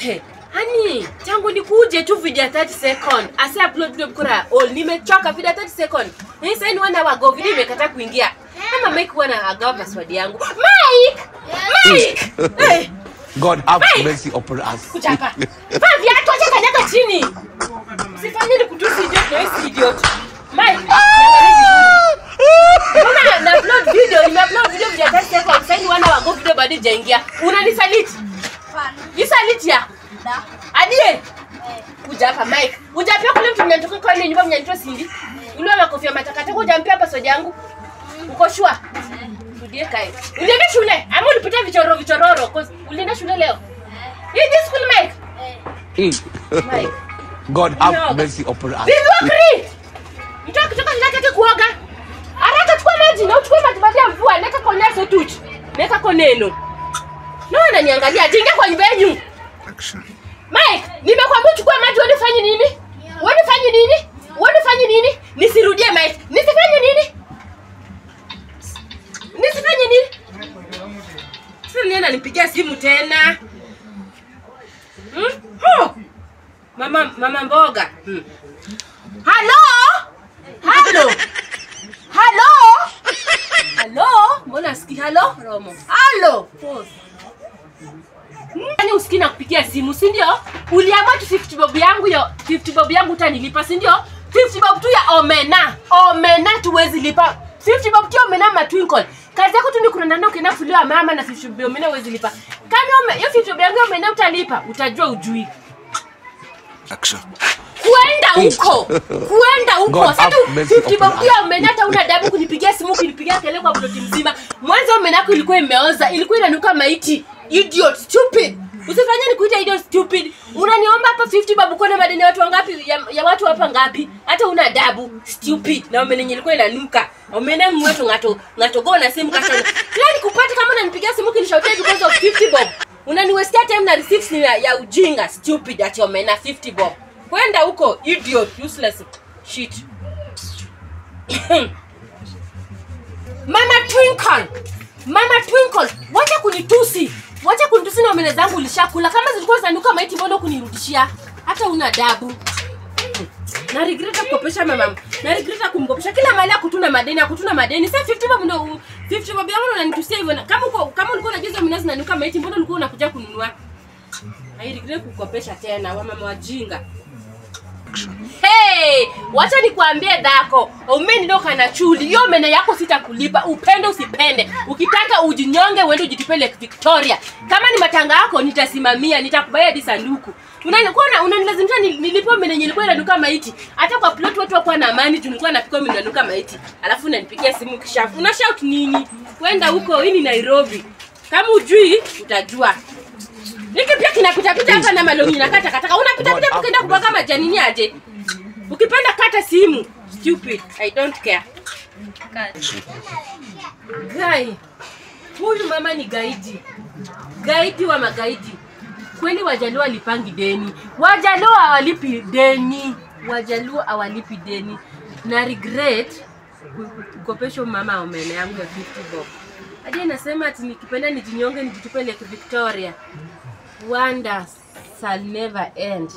Hey, honey, tangu nikuje tu video 30 second. Ase upload video bukura. Oh, nimechoka video 30 second. Sasa ni 1 hour ago video imekata kuingia. Kama Mike wana agawa password yangu. Mike! Hey. God have mercy upon us. Kuchapa. Favi atoje kanyaga chini. Usifanye ni kutusi idiot na wewe idiot. Mike. Na upload video, nimeupload video 30 second. Sasa ni 1 hour ago video bado jaingia. Unanisaliti? Nisaliti ya? Adie. Kuja hapa Mike. Kuja hapa kule mtu mnatoka kwa nini nyumba mnyanitoa sindi? Ule makofia matakataka hujampia password yangu. Uko sure? Rudie kae. Ulienda shule? Ama ulipita vichororo? Ulienda shule leo? Hii school Mike? Mike. God have mercy upon us. Did you agree? Mtoka kutoka shule kuoga. Haraka chukua maji na uchukue maji ya mvua. Leka koneso tuchi. Leka koneno. Naona niangalia jinga kwa nyumba yenu. Mike, nimekwambia uchukue maji unifanye nini? Unifanye nini? Nisirudie Mike. Nisifanye nini? Sasa nienda nipigia simu tena. Mama mboga. Hello? Mbona siki hello? Romo. Hello. Yaani usikii na kupigia simu, si ndio? Uliamua tu 50 bob yangu yo, 50 bob yangu utanilipa, si ndio? 50 bob tu ya omena. Omena tuwezi lipa. 50 bob tu ya omena matwinkle. Kazi yako tu ni kunaenda ukienda kufuliwa mama na 50 bob omena uwezi lipa. Kama hiyo 50 bob yangu omena utalipa, utajua ujui. Action. Kuenda huko. Sasa 50 bob ya omena hata una adabu kunipigia simu kunipigia kelele kwa ploti mzima. Mwanzo omena yako ilikuwa imeoza, ilikuwa inanuka maiti. Idiot, stupid. Usifanye ni kuita idiot stupid. Unaniomba hapa 50 babu kwa madeni watu wangapi ya watu hapa ngapi? Hata una adabu, stupid. Na omena yenyewe ilikuwa inanuka. Omena mwetu ngato go na simu kasha. Kila nikupata kama unanipigia simu kinishautia because of 50 bob. Unaniwestia time na receipts ya ujinga, stupid ati omena 50 bob. Kwenda huko, idiot, useless shit. Mama Twinkle, wacha kunitusi na omena zangu ulishakula. Kama zilikuwa zinanuka maiti mbona kunirudishia? Hata una adabu. Na regreta kukopesha mama. Na regreta kumkopesha kila mali akutuna madeni. Sasa 50 bob ndio 50 bob yangu unanitusia hivyo. Kama ulikuwa unajua omena zinanuka maiti mbona ulikuwa unakuja kununua? Hai regreta kukopesha tena wa mama wajinga. Hey, wacha nikwambie dako. Omena ndio kana chuli. Hiyo omena yako sitakulipa. Upende usipende. Ukitaka ujinyonge uende ujitupele Victoria. Kama ni matanga yako nitasimamia, nitakubaya hadi sanduku. Unanilazimisha nilipe omena yenyewe ilikuwa inanuka maiti. Hata kwa plot watu wako na amani tulikuwa napika omena inanuka maiti. Alafu unanipigia simu kishafu. Una shout nini? Kwenda huko, hii ni Nairobi. Kama ujui utajua. Niki pia kinapita hapa na malongi na kata. Unapita ukienda kubwaga majanini aje. Ukipenda kata simu. Stupid. I don't care. Guy. Huyu mama ni gaidi. Gaidi wa magaidi. Kweli Wajaluo walipangi deni. Wajaluo hawalipi deni. Na regret kukopesha mama omena yangu ya 50 bob. Hadi nasema ati nikipenda nijinyonge nijitupe Lake Victoria. Wonders shall never end.